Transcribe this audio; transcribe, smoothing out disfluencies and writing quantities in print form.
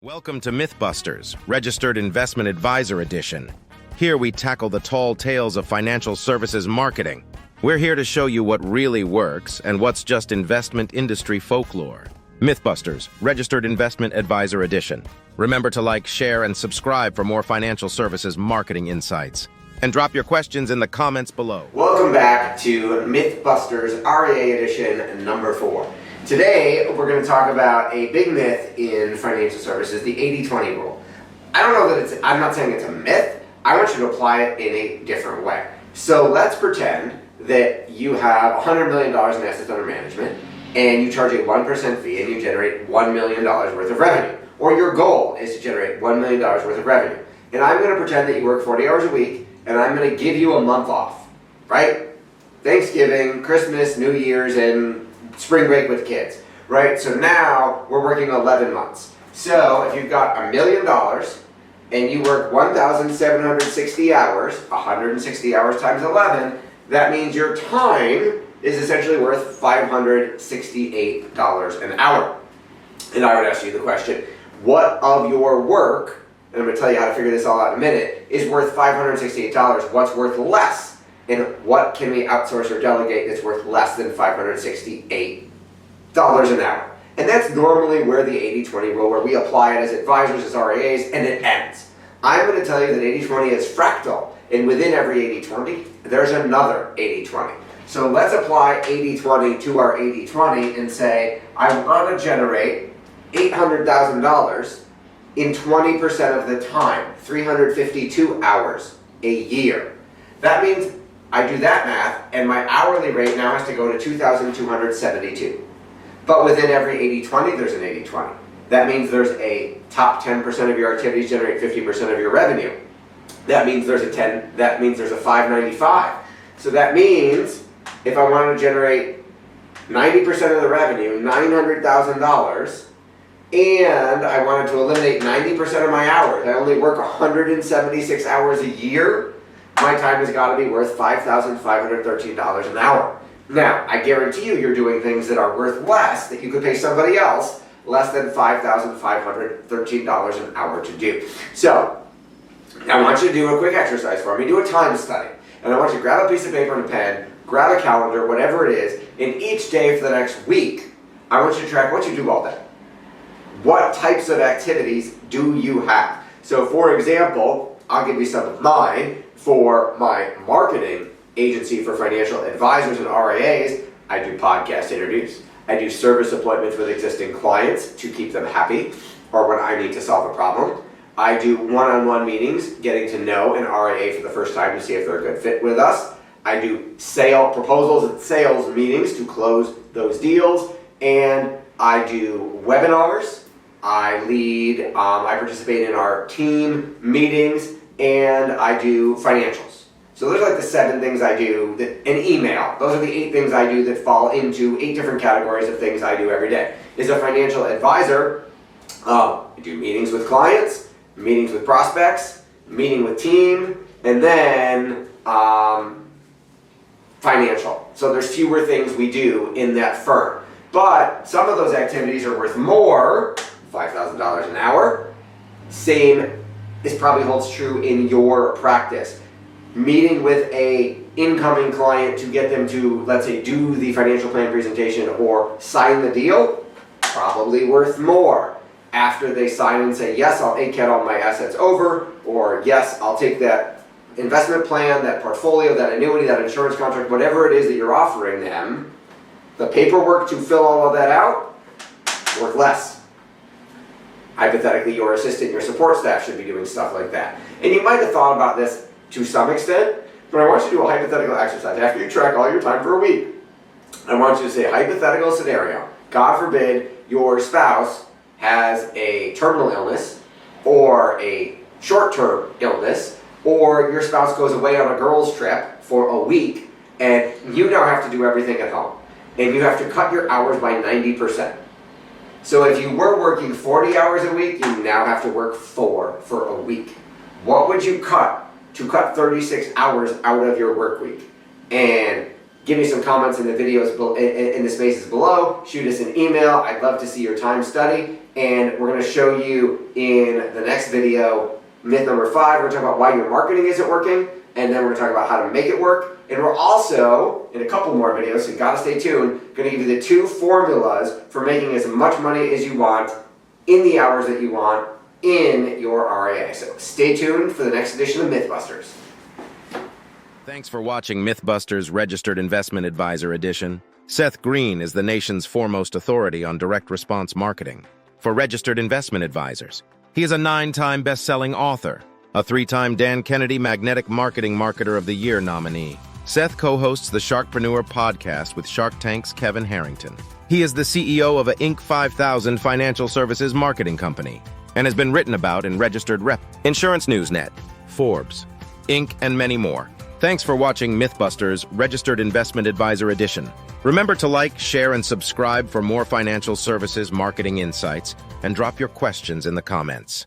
Welcome to Mythbusters, Registered Investment Advisor Edition. Here we tackle the tall tales of financial services marketing. We're here to show you what really works and what's just investment industry folklore. Mythbusters, Registered Investment Advisor Edition. Remember to like, share, and subscribe for more financial services marketing insights. And drop your questions in the comments below. Welcome back to Mythbusters RAA Edition number 4. Today, we're going to talk about a big myth in financial services, the 80-20 rule. I'm not saying it's a myth. I want you to apply it in a different way. So let's pretend that you have $100 million in assets under management and you charge a 1% fee and you generate $1 million worth of revenue. Or your goal is to generate $1 million worth of revenue. And I'm going to pretend that you work 40 hours a week and I'm going to give you a month off, right? Thanksgiving, Christmas, New Year's, and spring break with kids, right? So now we're working 11 months. So if you've got $1 million and you work 1,760 hours, 160 hours times 11, that means your time is essentially worth $568 an hour. And I would ask you the question, what of your work, and I'm going to tell you how to figure this all out in a minute, is worth $568? What's worth less? And what can we outsource or delegate that's worth less than $568 an hour? And that's normally where the 80-20 rule, where we apply it as advisors, as RAAs, and it ends. I'm going to tell you that 80-20 is fractal, and within every 80-20, there's another 80-20. So let's apply 80-20 to our 80-20 and say, I want to generate $800,000 in 20% of the time, 352 hours a year. That means I do that math, and my hourly rate now has to go to $2,272. But within every 80-20, there's an 80-20. That means there's a top 10% of your activities generate 50% of your revenue. That means there's a 595. So that means if I want to generate 90% of the revenue, $900,000, and I wanted to eliminate 90% of my hours, I only work 176 hours a year, my time has got to be worth $5,513 an hour. Now, I guarantee you're doing things that are worth less, that you could pay somebody else less than $5,513 an hour to do. So, I want you to do a quick exercise for me. Do a time study. And I want you to grab a piece of paper and a pen, grab a calendar, whatever it is, and each day for the next week, I want you to track what you do all day. What types of activities do you have? So, for example, I'll give you some of mine. For my marketing agency for financial advisors and RAAs, I do podcast interviews. I do service appointments with existing clients to keep them happy or when I need to solve a problem. I do one-on-one meetings, getting to know an RAA for the first time to see if they're a good fit with us. I do sale proposals and sales meetings to close those deals. And I do webinars. I participate in our team meetings. And I do financials. So those are like the 7 things I do, and email. Those are the 8 things I do that fall into 8 different categories of things I do every day. As a financial advisor, I do meetings with clients, meetings with prospects, meeting with team, and then financial. So there's fewer things we do in that firm. But some of those activities are worth more, $5,000 an hour. This probably holds true in your practice. Meeting with a incoming client to get them to, let's say, do the financial plan presentation or sign the deal, probably worth more. After they sign and say, yes, I'll ACAT all my assets over, or yes, I'll take that investment plan, that portfolio, that annuity, that insurance contract, whatever it is that you're offering them, the paperwork to fill all of that out, worth less. Hypothetically, your assistant, your support staff should be doing stuff like that. And you might have thought about this to some extent, but I want you to do a hypothetical exercise. After you track all your time for a week, I want you to say, hypothetical scenario. God forbid your spouse has a terminal illness or a short-term illness, or your spouse goes away on a girls' trip for a week, and you now have to do everything at home. And you have to cut your hours by 90%. So if you were working 40 hours a week, you now have to work 4 for a week. What would you cut to cut 36 hours out of your work week? And Give me some comments in the videos in the spaces below. Shoot us an email. I'd love to see your time study. And we're going to show you in the next video, myth number 5. We're going to talk about why your marketing isn't working. And then we're going to talk about how to make it work. And we're also, in a couple more videos, so you got to stay tuned, going to give you the 2 formulas for making as much money as you want in the hours that you want in your RAA. So stay tuned for the next edition of Mythbusters. Thanks for watching Mythbusters Registered Investment Advisor Edition. Seth Green is the nation's foremost authority on direct response marketing for registered investment advisors. He is a 9-time best-selling author, a 3-time Dan Kennedy Magnetic Marketing Marketer of the Year nominee. Seth co-hosts the Sharkpreneur podcast with Shark Tank's Kevin Harrington. He is the CEO of a Inc. 5000 financial services marketing company and has been written about in Registered Rep, Insurance Newsnet, Forbes, Inc., and many more. Thanks for watching Mythbusters Registered Investment Advisor Edition. Remember to like, share, and subscribe for more financial services marketing insights, and drop your questions in the comments.